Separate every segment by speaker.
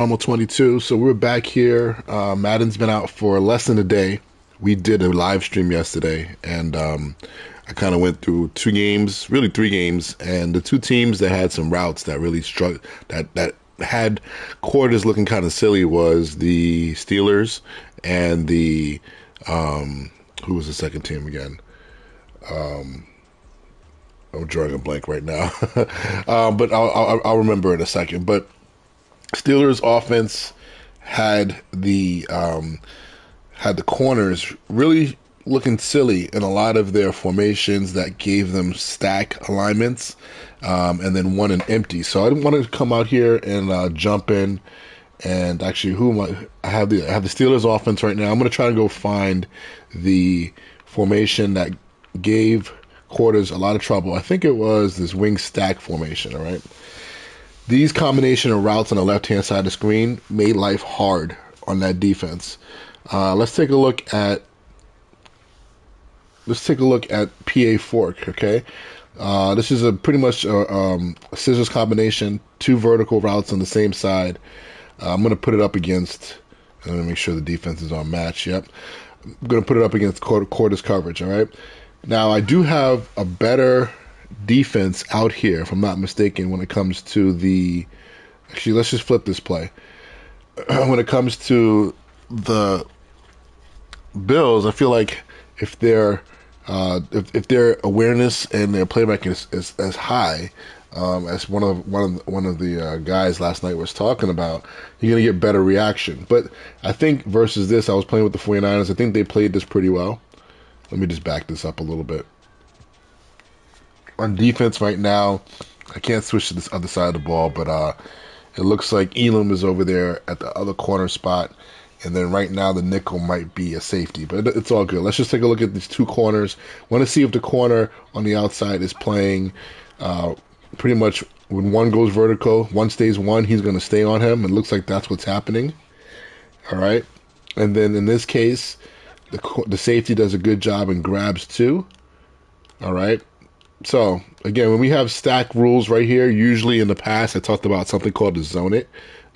Speaker 1: Almost 22. So we're back here. Madden's been out for less than a day. We did a live stream yesterday, and I kind of went through two games, really three games, and the two teams that had some routes that really struck, that had quarters looking kind of silly was the Steelers and the who was the second team again? I'm drawing a blank right now, but I'll remember in a second. But Steelers offense had the corners really looking silly in a lot of their formations that gave them stack alignments, and then one an empty. So I didn't want to come out here and jump in and actually who am I have the Steelers offense right now. I'm going to try to go find the formation that gave quarters a lot of trouble. I think it was this wing stack formation. All right. These combination of routes on the left-hand side of the screen made life hard on that defense. Let's take a look at PA Fork. Okay, this is a pretty much a scissors combination, two vertical routes on the same side. I'm going to put it up against. I'm going to make sure the defense is on match. Yep, I'm going to put it up against quarters coverage. All right. Now I do have a better defense out here, if I'm not mistaken, when it comes to the. Actually, let's just flip this play. When it comes to the Bills, I feel like if their if their awareness and their playback is as high as one of the guys last night was talking about, you're gonna get better reaction. But I think versus this, I was playing with the 49ers. I think they played this pretty well. Let me just back this up a little bit. On defense right now, I can't switch to this other side of the ball, but it looks like Elam is over there at the other corner spot. And then right now the nickel might be a safety, but it's all good. Let's just take a look at these two corners. Want to see if the corner on the outside is playing pretty much when one goes vertical, one stays one, he's going to stay on him. It looks like that's what's happening. All right. And then in this case, the safety does a good job and grabs two. All right. So again, when we have stack rules right here, usually in the past, I talked about something called the zone it.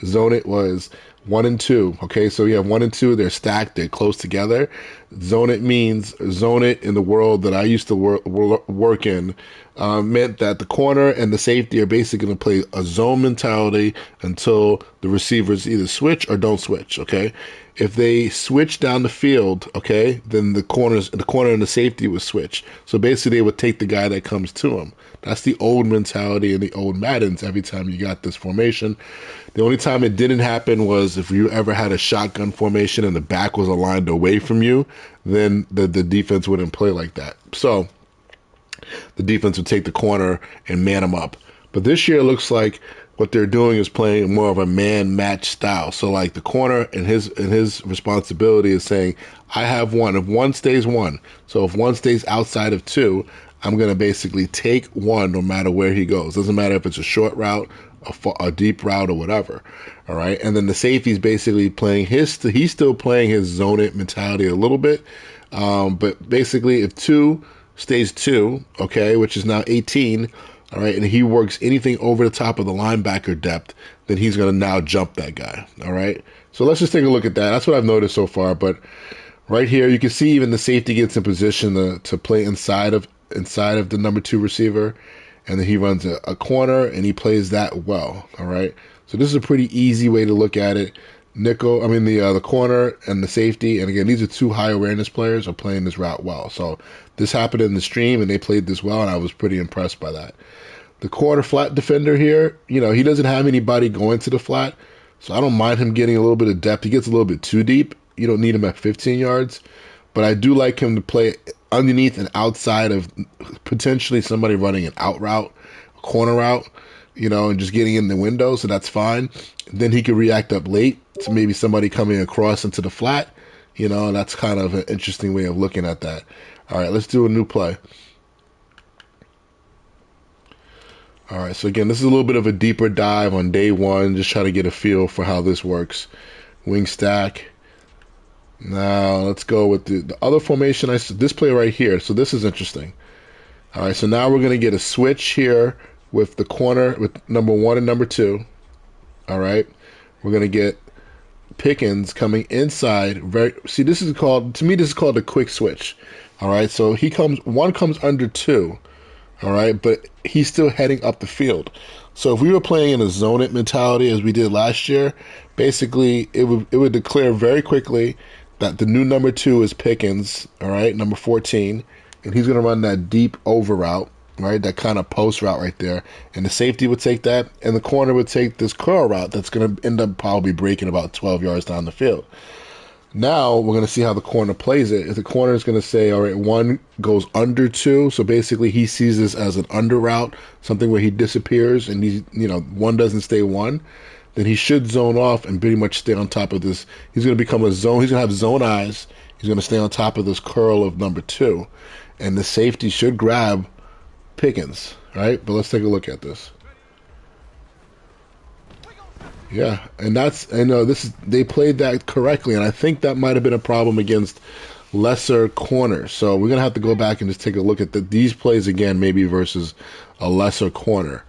Speaker 1: Zone it was one and two. Okay, so you have one and two, they're stacked, they're close together. Zone it means zone it in the world that I used to work in, meant that the corner and the safety are basically going to play a zone mentality until the receivers either switch or don't switch. Okay, if they switch down the field, okay, then the corner and the safety would switch. So basically, they would take the guy that comes to them. That's the old mentality in the old Maddens. Every time you got this formation, the only time it didn't happen was if you ever had a shotgun formation and the back was aligned away from you, then the defense wouldn't play like that. So the defense would take the corner and man them up. But this year it looks like what they're doing is playing more of a man match style. So like the corner and his responsibility is saying, I have one. If one stays one. So if one stays outside of two, I'm going to basically take one no matter where he goes. Doesn't matter if it's a short route, a deep route, or whatever. All right. And then the safety's basically playing he's still playing his zone it mentality a little bit. But basically if two stays two, okay, which is now 18, all right, and he works anything over the top of the linebacker depth, then he's going to now jump that guy. All right. So let's just take a look at that. That's what I've noticed so far. But right here, you can see even the safety gets in position to play inside of the number two receiver, and then he runs a corner and he plays that well. All right. So this is a pretty easy way to look at it. The corner and the safety, and again, these are two high awareness players are playing this route well. So this happened in the stream, and they played this well, and I was pretty impressed by that. The quarter flat defender here, he doesn't have anybody going to the flat, so I don't mind him getting a little bit of depth. He gets a little bit too deep. You don't need him at 15 yards, but I do like him to play underneath and outside of potentially somebody running an out route, a corner route, and just getting in the window, so that's fine. Then he could react up late to maybe somebody coming across into the flat. That's kind of an interesting way of looking at that. All right, let's do a new play. All right, so again, this is a little bit of a deeper dive on day one, just try to get a feel for how this works. Wing stack. Now, let's go with the other formation. This play right here, so this is interesting. All right, so now we're going to get a switch here with the corner, with number one and number two. All right. we're going to get Pickens coming inside. See, this is called, to me, this is called a quick switch. All right, so one comes under two. All right, but he's still heading up the field. So if we were playing in a zone it mentality as we did last year, basically it would declare very quickly that the new number 2 is Pickens, all right, number 14, and he's going to run that deep over route, right, that kind of post route right there, and the safety would take that, and the corner would take this curl route that's going to end up probably breaking about 12 yards down the field. Now we're going to see how the corner plays it. If the corner is going to say, all right, 1 goes under 2, so basically he sees this as an under route, something where he disappears and 1 doesn't stay 1, then he should zone off and pretty much stay on top of this. He's going to become a zone. He's going to have zone eyes. He's going to stay on top of this curl of number 2, and the safety should grab Pickens, right? But let's take a look at this. Yeah, and they played that correctly, and I think that might have been a problem against lesser corners. So we're gonna have to go back and just take a look at these plays again, maybe versus a lesser corner.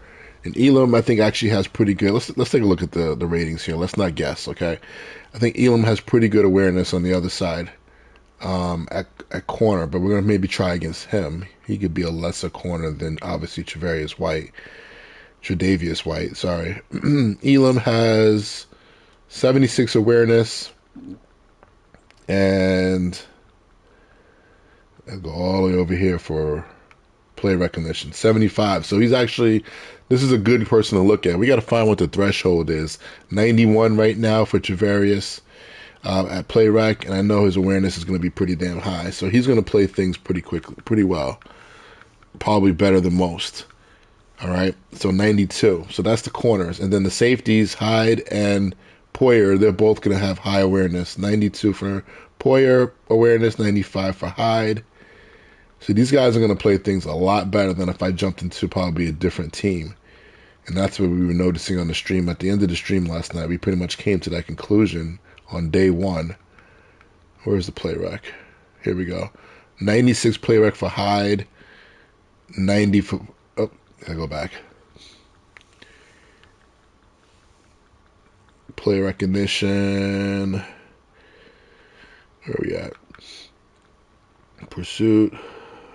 Speaker 1: And Elam, I think, actually has pretty good. Let's take a look at the ratings here. Let's not guess, okay? I think Elam has pretty good awareness on the other side at corner, but we're gonna maybe try against him. He could be a lesser corner than obviously Tre'Davious White, sorry. Elam has 76 awareness, and I'll go all the way over here for play recognition, 75. So this is a good person to look at. We got to find what the threshold is. 91 right now for Tre'Davious at play rec, and I know his awareness is going to be pretty damn high. So he's going to play things pretty quickly, pretty well, probably better than most. All right, so 92. So that's the corners. And then the safeties, Hyde and Poyer, they're both going to have high awareness. 92 for Poyer awareness, 95 for Hyde. So these guys are going to play things a lot better than if I jumped into probably a different team. And that's what we were noticing on the stream. At the end of the stream last night, we pretty much came to that conclusion on day 1. Where's the play rec? Here we go. 96 play rec for Hyde, 90 for... I go back. Play recognition. Where are we at? Pursuit.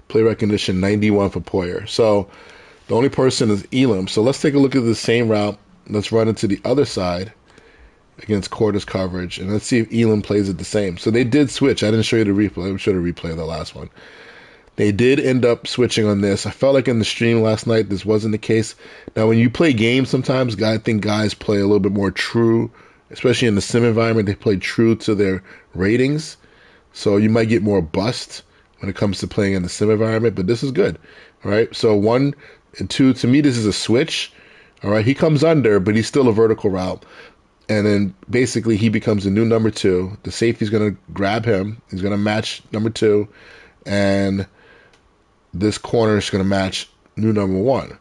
Speaker 1: Play recognition 91 for Poyer. So the only person is Elam. So let's take a look at the same route. Let's run into the other side against quarters coverage, and let's see if Elam plays it the same. So they did switch. I didn't show you the replay. I showed a replay of the last one. They did end up switching on this. I felt like in the stream last night this wasn't the case. Now, when you play games, sometimes I think guys play a little bit more true, especially in the sim environment. They play true to their ratings, so you might get more bust when it comes to playing in the sim environment. But this is good, all right? So 1 and 2, to me, this is a switch. All right, he comes under, but he's still a vertical route, and then basically he becomes a new number 2. The safety's going to grab him. He's going to match number 2, and this corner is going to match new number 1.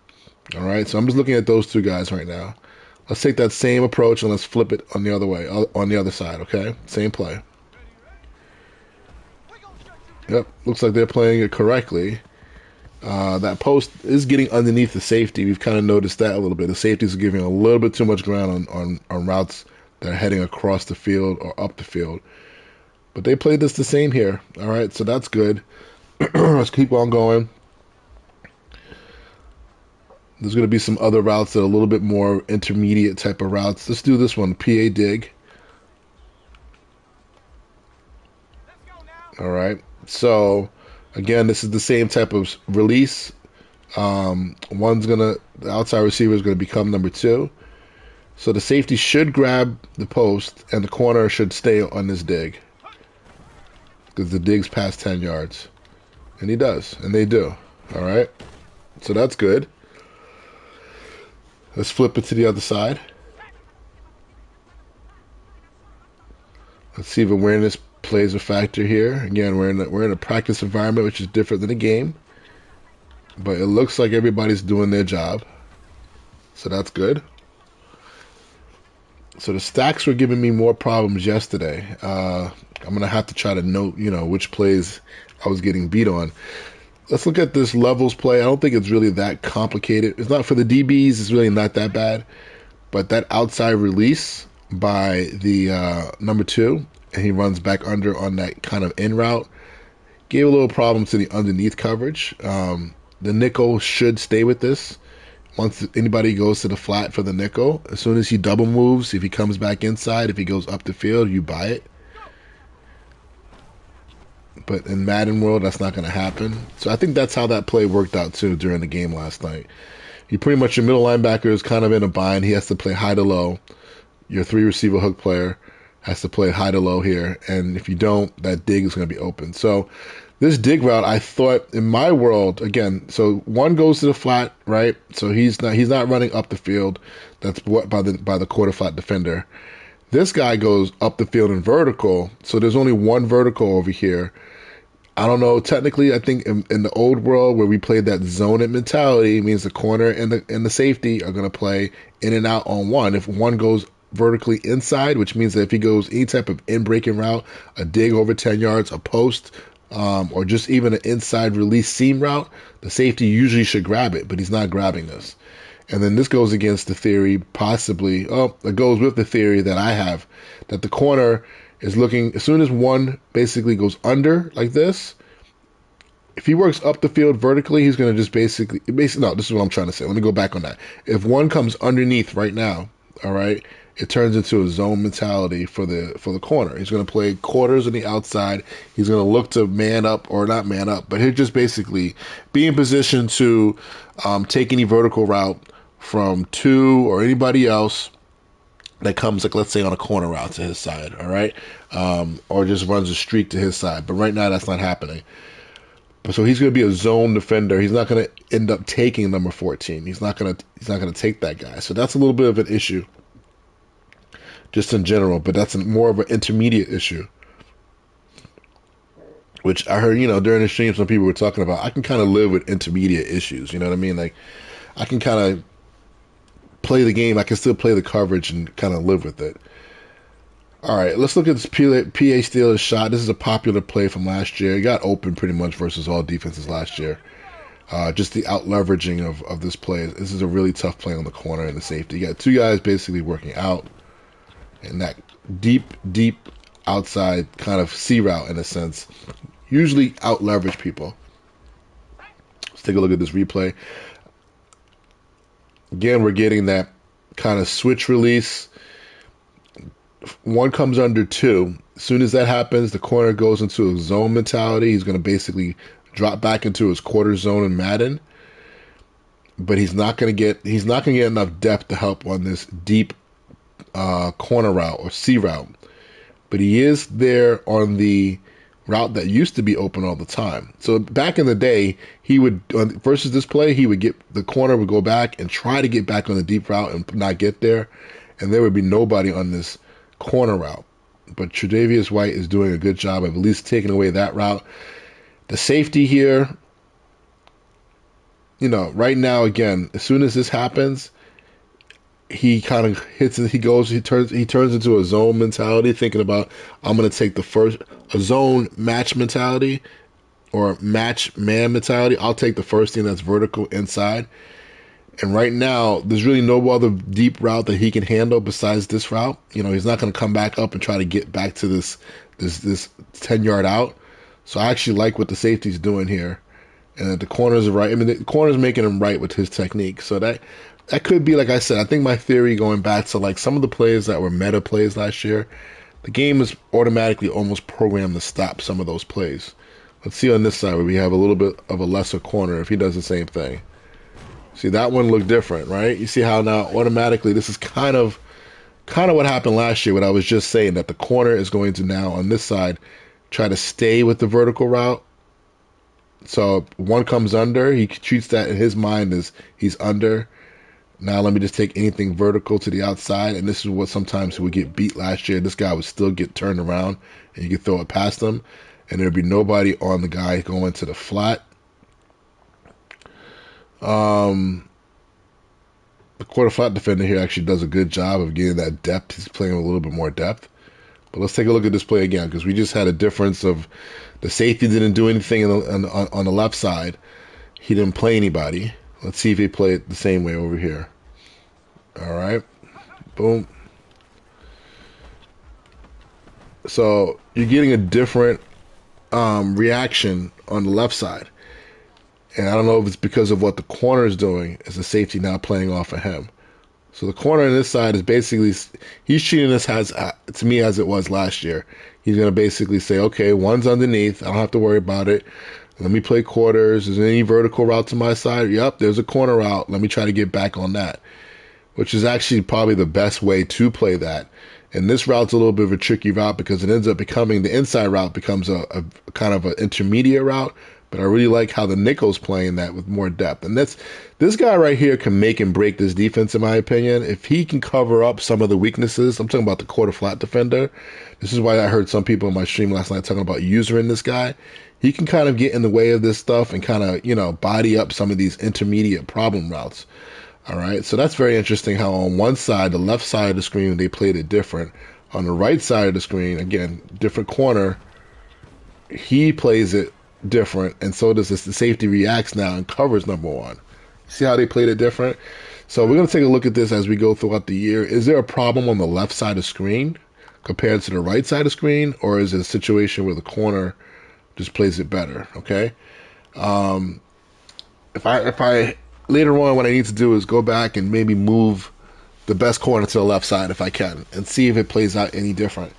Speaker 1: All right, so I'm just looking at those 2 guys right now. Let's take that same approach and let's flip it on the other way, on the other side, okay? Same play. Yep, looks like they're playing it correctly. That post is getting underneath the safety. We've kind of noticed that a little bit. The safeties are giving a little bit too much ground on routes that are heading across the field or up the field. But they played this the same here. All right, so that's good. Let's keep on going. There's going to be some other routes that are a little bit more intermediate type of routes. Let's do this one, PA dig. All right. So, again, this is the same type of release. The outside receiver is going to become number 2. So the safety should grab the post, and the corner should stay on this dig, because the dig's past 10 yards. And he does, and they do. All right, so that's good. Let's flip it to the other side. Let's see if awareness plays a factor here. Again, we're in a practice environment, which is different than a game, but it looks like everybody's doing their job, so that's good. So the stacks were giving me more problems yesterday. I'm gonna have to try to note, which plays I was getting beat on. Let's look at this levels play. I don't think it's really that complicated. It's not for the DBs. It's really not that bad. But that outside release by the number 2, and he runs back under on that kind of in route. Gave a little problem to the underneath coverage. The nickel should stay with this. Once anybody goes to the flat for the nickel, as soon as he double moves, if he comes back inside, if he goes up the field, you buy it. But in Madden world, that's not going to happen. So I think that's how that play worked out too during the game last night. You pretty much, your middle linebacker is kind of in a bind. He has to play high to low. Your 3 receiver hook player has to play high to low here. And if you don't, that dig is going to be open. So this dig route, I thought in my world, again, so 1 goes to the flat, right? So he's not running up the field. That's what by the quarter flat defender. This guy goes up the field in vertical. So there's only 1 vertical over here. I don't know. Technically, I think in the old world where we played that zone it mentality, means the corner and the safety are going to play in and out on 1. If 1 goes vertically inside, which means that if he goes any type of in-breaking route, a dig over 10 yards, a post, or just even an inside release seam route, the safety usually should grab it, but he's not grabbing this. And then this goes against the theory, possibly, it goes with the theory that I have, that the corner is looking, as soon as 1 basically goes under like this, if he works up the field vertically, he's going to just basically, no, this is what I'm trying to say. Let me go back on that. If 1 comes underneath right now, all right, it turns into a zone mentality for the corner. He's going to play quarters on the outside. He's going to look to man up or not man up, but he'll just basically be in position to take any vertical route from 2 or anybody else that comes, like, let's say on a corner route to his side, all right, or just runs a streak to his side. But right now that's not happening. So he's going to be a zone defender. He's not going to end up taking number 14. He's not going to take that guy. So that's a little bit of an issue, just in general. But that's more of an intermediate issue, which I heard, during the stream, some people were talking about. I can kind of live with intermediate issues. You know what I mean? Like, I can kind of play the game. I can still play the coverage and kind of live with it. All right, let's look at this PA Steelers shot. This is a popular play from last year. It got open pretty much versus all defenses last year. Just the out leveraging of this play. This is a really tough play on the corner and the safety. You got 2 guys basically working out, and that deep outside kind of C route in a sense. Usually out leverage people. Let's take a look at this replay. Again, we're getting that kind of switch release. 1 comes under 2. As soon as that happens, the corner goes into a zone mentality. He's going to basically drop back into his quarter zone in Madden, but he's not going to get enough depth to help on this deep corner route or C route. But he is there on the route that used to be open all the time. So back in the day, he would versus this play, he would get the corner would go back and try to get back on the deep route and not get there, and there would be nobody on this corner route. But Tre'Davious White is doing a good job of at least taking away that route. The safety here, right now, again, as soon as this happens, he kind of hits it. He turns into a zone mentality, thinking about, I'm going to take a zone match mentality or match man mentality. I'll take the first thing that's vertical inside. And right now, there's really no other deep route that he can handle besides this route. He's not going to come back up and try to get back to this 10-yard out. So I actually like what the safety's doing here. And that the corners are right. I mean, the corner's making him right with his technique. So that could be, like I said, I think my theory going back to like some of the plays that were meta plays last year, the game is automatically almost programmed to stop some of those plays. Let's see on this side where we have a little bit of a lesser corner if he does the same thing. See, that one looked different, right? You see how now automatically this is kind of what happened last year, what I was just saying, that the corner is going to now on this side try to stay with the vertical route. So 1 comes under, he treats that in his mind as he's under. Now let me just take anything vertical to the outside, and this is what sometimes he would get beat last year. This guy would still get turned around, and you could throw it past him, and there'd be nobody on the guy going to the flat. The quarter flat defender here actually does a good job of getting that depth. He's playing with a little bit more depth. But let's take a look at this play again, because we just had a difference of the safety didn't do anything on the left side. He didn't play anybody. Let's see if he played it the same way over here. All right. Boom. So you're getting a different reaction on the left side. And I don't know if it's because of what the corner is doing as the safety now playing off of him. So the corner on this side is basically, he's treating this as, to me, as it was last year. He's going to basically say, okay, one's underneath. I don't have to worry about it. Let me play quarters. Is there any vertical route to my side? Yep, there's a corner route. Let me try to get back on that, which is actually probably the best way to play that. And this route's a little bit of a tricky route because it ends up becoming, the inside route becomes a kind of an intermediate route. But I really like how the nickel's playing that with more depth. And this guy right here can make and break this defense, in my opinion. If he can cover up some of the weaknesses, I'm talking about the quarter flat defender. This is why I heard some people in my stream last night talking about using this guy. He can kind of get in the way of this stuff and kind of, body up some of these intermediate problem routes. All right. So that's very interesting how on one side, the left side of the screen, they played it different. On the right side of the screen, again, different corner, he plays it different, and so does this. The safety reacts now and covers number one. See how they played it different? So we're going to take a look at this as we go throughout the year. Is there a problem on the left side of screen compared to the right side of screen, or is it a situation where the corner just plays it better? Okay. If I later on, what I need to do is go back and maybe move the best corner to the left side if I can, and see if it plays out any different.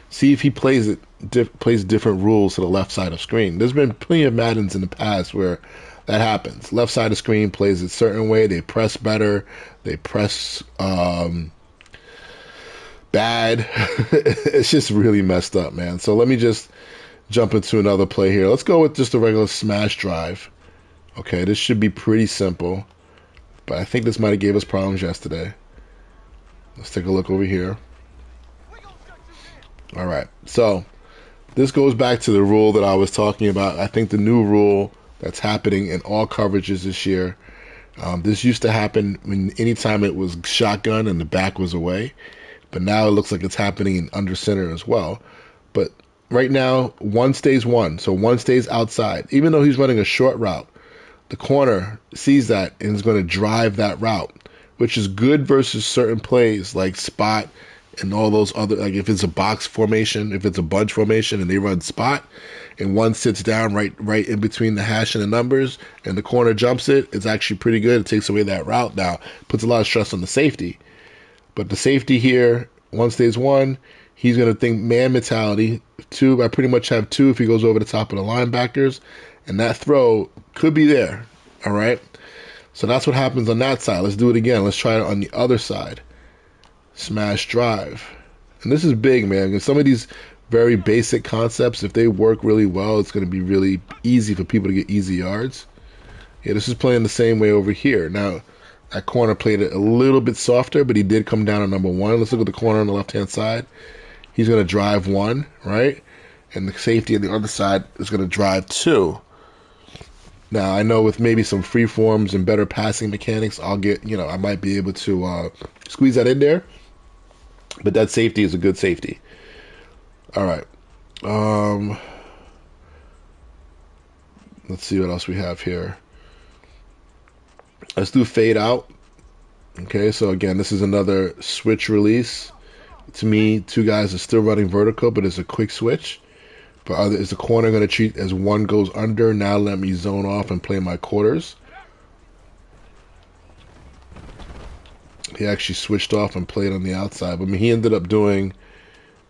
Speaker 1: See if he plays different rules to the left side of screen. There's been plenty of Maddens in the past where that happens. Left side of screen plays a certain way. They press better. They press bad. It's just really messed up, man. So let me just jump into another play here. Let's go with just a regular smash drive. Okay, this should be pretty simple, but I think this might have gave us problems yesterday. Let's take a look over here. All right, so this goes back to the rule that I was talking about. I think the new rule that's happening in all coverages this year. This used to happen when anytime it was shotgun and the back was away, but now it looks like it's happening in under center as well. But right now, one stays one, so one stays outside. Even though he's running a short route, the corner sees that and is going to drive that route, which is good versus certain plays like spot and all those other, like if it's a box formation, if it's a bunch formation and they run spot and one sits down right in between the hash and the numbers and the corner jumps it, it's actually pretty good. It takes away that route now. Puts a lot of stress on the safety. But the safety here, one stays one, he's going to think man mentality. Two, I pretty much have two if he goes over the top of the linebackers, and that throw could be there. All right? So that's what happens on that side. Let's do it again. Let's try it on the other side. Smash drive. And this is big, man, because some of these very basic concepts, if they work really well, it's going to be really easy for people to get easy yards. Yeah, this is playing the same way over here. Now, that corner played it a little bit softer, but he did come down on number one. Let's look at the corner on the left-hand side. He's going to drive one, right? And the safety on the other side is going to drive two. Now, I know with maybe some free forms and better passing mechanics, I'll get, I might be able to squeeze that in there. But that safety is a good safety. All right. Let's see what else we have here. Let's do fade out. Okay, so again, this is another switch release. To me, two guys are still running vertical, but it's a quick switch. But is the corner going to treat as one goes under? Now let me zone off and play my quarters. He actually switched off and played on the outside. But he ended up doing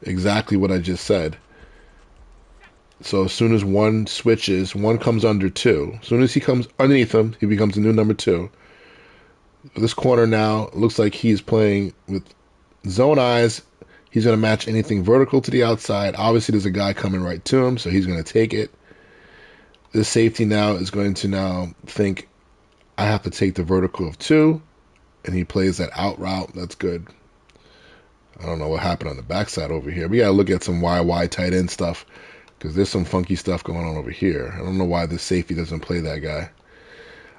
Speaker 1: exactly what I just said. So as soon as one switches, one comes under two. As soon as he comes underneath him, he becomes a new number two. This corner now looks like he's playing with zone eyes. He's going to match anything vertical to the outside. Obviously, there's a guy coming right to him, so he's going to take it. This safety now is going to now think, I have to take the vertical of two. And he plays that out route. That's good. I don't know what happened on the backside over here. We got to look at some YY tight end stuff because there's some funky stuff going on over here. I don't know why this safety doesn't play that guy.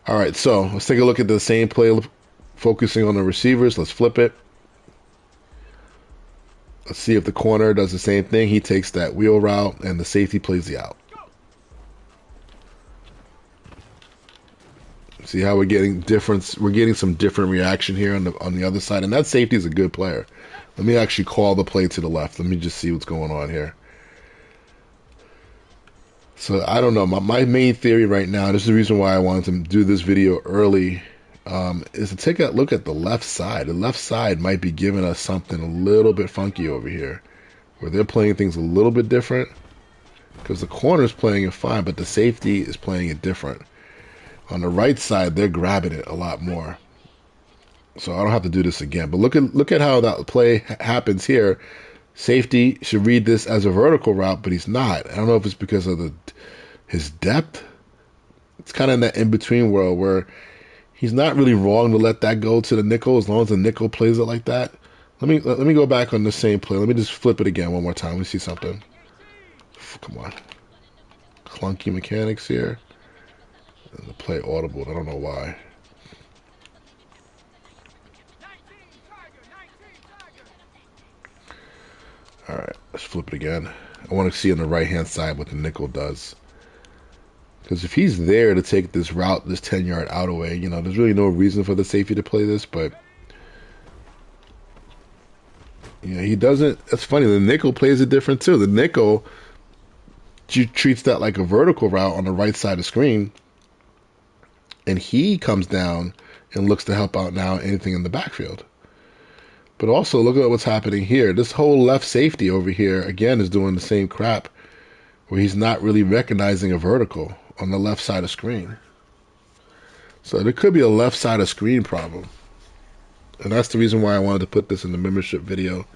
Speaker 1: All right, so let's take a look at the same play, focusing on the receivers. Let's flip it. Let's see if the corner does the same thing. He takes that wheel route, and the safety plays the out. See how we're getting difference? We're getting some different reaction here on the other side, and that safety is a good player. Let me actually call the play to the left. Let me just see what's going on here. So I don't know. My main theory right now, this is the reason why I wanted to do this video early, is to take a look at the left side. The left side might be giving us something a little bit funky over here, where they're playing things a little bit different. Because the corner's playing it fine, but the safety is playing it different. On the right side, they're grabbing it a lot more. So I don't have to do this again. But look at how that play happens here. Safety should read this as a vertical route, but he's not. I don't know if it's because of his depth. It's kind of in that in-between world where he's not really wrong to let that go to the nickel as long as the nickel plays it like that. Let me go back on the same play. Let me just flip it again one more time. Let me see something. Come on. Clunky mechanics here. And the play audible. I don't know why. Alright, let's flip it again. I want to see on the right-hand side what the nickel does. Because if he's there to take this route, this 10-yard out away, you know, there's really no reason for the safety to play this, but you know, he doesn't. That's funny. The nickel plays it different too. The nickel treats that like a vertical route on the right side of the screen, and he comes down and looks to help out now anything in the backfield. But also, look at what's happening here. This whole left safety over here, again, is doing the same crap, where he's not really recognizing a vertical on the left side of screen. So there could be a left side of screen problem. And that's the reason why I wanted to put this in the membership video.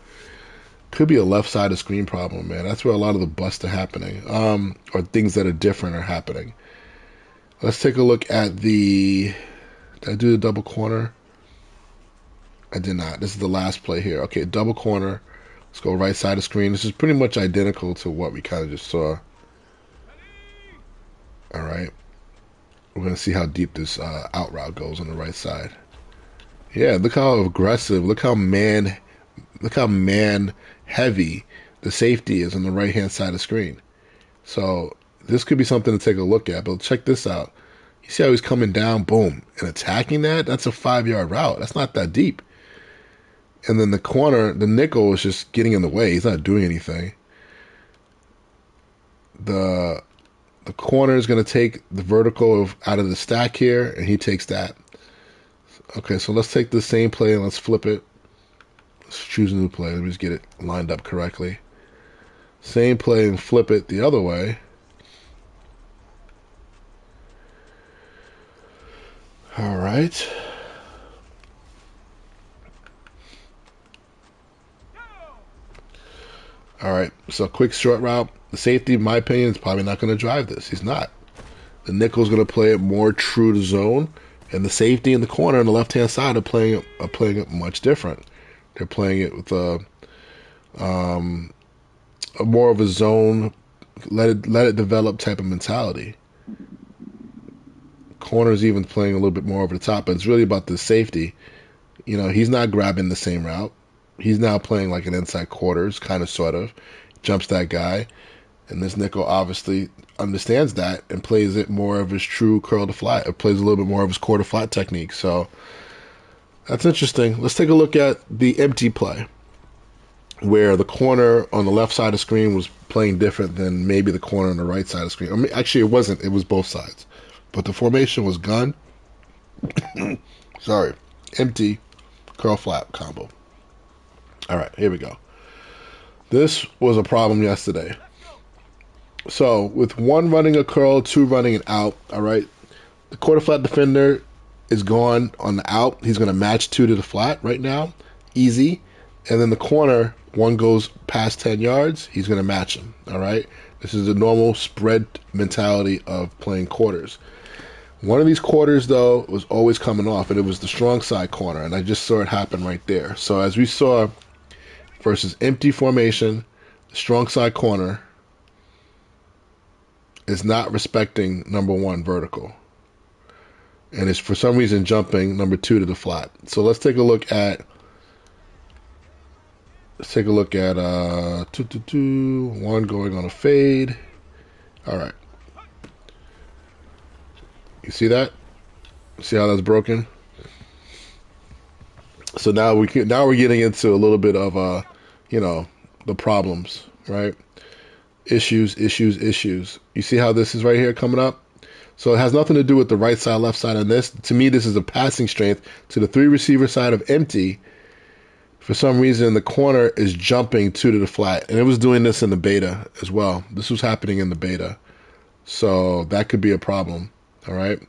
Speaker 1: Could be a left side of screen problem, man. That's where a lot of the busts are happening, or things that are different are happening. Let's take a look at did I do the double corner? I did not. This is the last play here. Okay, double corner. Let's go right side of screen. This is pretty much identical to what we kind of just saw. All right. We're going to see how deep this out route goes on the right side. Yeah, look how aggressive. Look how man heavy the safety is on the right-hand side of the screen. So this could be something to take a look at. But check this out. You see how he's coming down, boom, and attacking that? That's a 5-yard route. That's not that deep. And then the corner, the nickel is just getting in the way. He's not doing anything. The corner is going to take the vertical out of the stack here, and he takes that. Okay, so let's take the same play and let's flip it. Let's choose a new play. Let me just get it lined up correctly. Same play and flip it the other way. All right. All right, so quick short route. The safety, in my opinion, is probably not going to drive this. He's not. The nickel's going to play it more true to zone, and the safety in the corner on the left-hand side are playing it much different. They're playing it with a more of a zone, let it develop type of mentality. Corner's even playing a little bit more over the top, but it's really about the safety. You know, he's not grabbing the same route. He's now playing like an inside quarters, kind of, sort of. Jumps that guy. And this nickel obviously understands that and plays it more of his true curl to flat. It plays a little bit more of his quarter flat technique. So that's interesting. Let's take a look at the empty play, where the corner on the left side of the screen was playing different than maybe the corner on the right side of the screen. I mean, actually, it wasn't. It was both sides. But the formation was gun. Sorry. Empty, curl flat combo. All right, here we go. This was a problem yesterday. So with one running a curl, two running an out, all right, the quarter flat defender is gone on the out. He's going to match two to the flat right now. Easy. And then the corner, one goes past 10 yards. He's going to match him, all right? This is the normal spread mentality of playing quarters. One of these quarters, though, was always coming off, and it was the strong side corner, and I just saw it happen right there. So as we saw, versus empty formation, the strong side corner is not respecting number one vertical, and is for some reason jumping number two to the flat. So let's take a look at one going on a fade. All right, you see that? See how that's broken? So now we're getting into a little bit of you know, the problems, right? Issues, issues, issues. You see how this is right here coming up? So it has nothing to do with the right side, left side on this. To me, this is a passing strength to the three receiver side of empty. For some reason, the corner is jumping two to the flat. And it was doing this in the beta as well. This was happening in the beta. So that could be a problem. All right.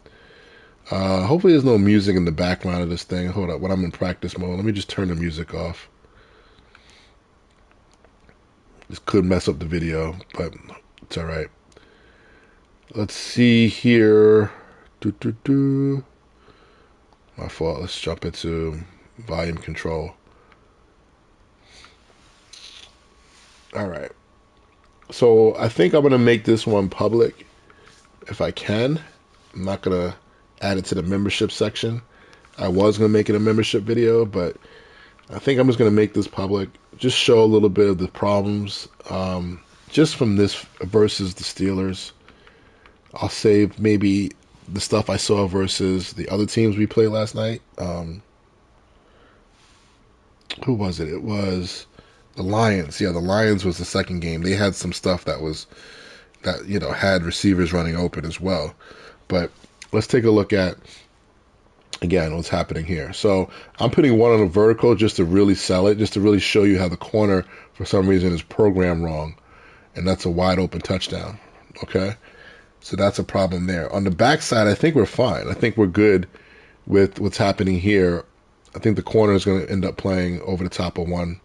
Speaker 1: Hopefully there's no music in the background of this thing. Hold up. When I'm in practice mode, let me just turn the music off. This could mess up the video, but it's all right. Let's see here. My fault. Let's jump into volume control. All right. So I think I'm going to make this one public if I can. I'm not going to add it to the membership section. I was going to make it a membership video, but I think I'm just going to make this public. Just show a little bit of the problems just from this versus the Steelers. I'll save maybe the stuff I saw versus the other teams we played last night. Who was it? It was the Lions. Yeah, the Lions was the second game. They had some stuff that had receivers running open as well. But let's take a look at again what's happening here. So I'm putting one on a vertical just to really sell it, just to really show you how the corner for some reason is programmed wrong, and that's a wide open touchdown. Okay, so that's a problem there. On the backside, I think we're fine. I think we're good with what's happening here. I think the corner is going to end up playing over the top of one.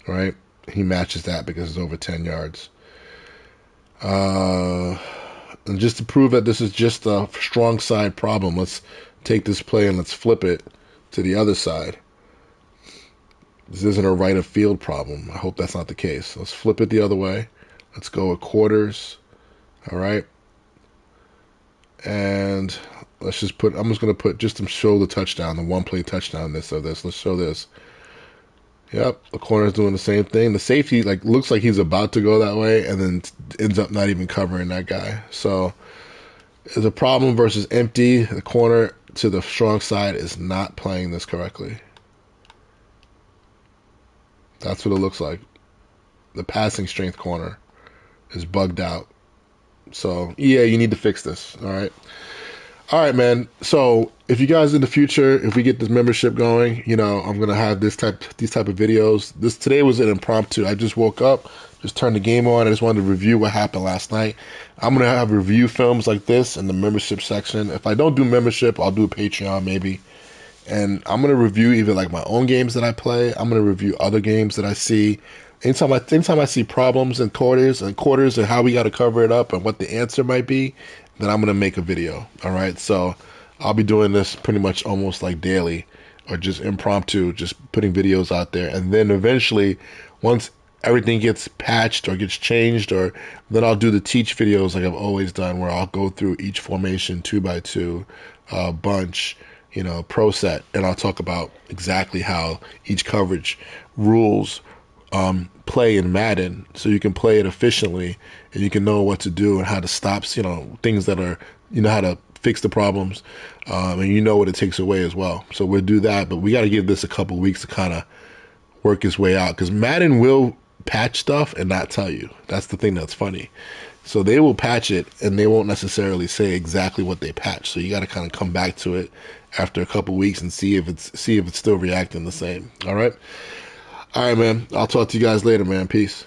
Speaker 1: Right? He matches that because it's over 10 yards. And just to prove that this is just a strong side problem, let's take this play and let's flip it to the other side. This isn't a right of field problem. I hope that's not the case. Let's flip it the other way. Let's go with quarters. All right. And let's just put, I'm just going to put just to show the touchdown, the one play touchdown this of this. Let's show this. Yep, the corner's doing the same thing. The safety looks like he's about to go that way and then ends up not even covering that guy. So there's a problem versus empty. The corner to the strong side is not playing this correctly. That's what it looks like. The passing strength corner is bugged out. So yeah, you need to fix this. All right. All right, man. So if you guys in the future, if we get this membership going, I'm gonna have these type of videos. Today was an impromptu. I just woke up, just turned the game on. I just wanted to review what happened last night. I'm gonna have review films like this in the membership section. If I don't do membership, I'll do Patreon maybe. And I'm gonna review either my own games that I play. I'm gonna review other games that I see. Anytime I see problems in quarters and how we got to cover it up and what the answer might be, then I'm going to make a video. All right. So I'll be doing this pretty much almost like daily or just impromptu, just putting videos out there. And then eventually, once everything gets patched or gets changed, or then I'll do the teach videos like I've always done, where I'll go through each formation 2x2, bunch, pro set, and I'll talk about exactly how each coverage rules play in Madden, so you can play it efficiently and you can know what to do and how to stop, things that are, how to fix the problems, and what it takes away as well. So we'll do that, but we got to give this a couple weeks to kind of work its way out, because Madden will patch stuff and not tell you. That's the thing that's funny. So they will patch it and they won't necessarily say exactly what they patch. So you got to kind of come back to it after a couple weeks and see if it's still reacting the same. All right. All right, man. I'll talk to you guys later, man. Peace.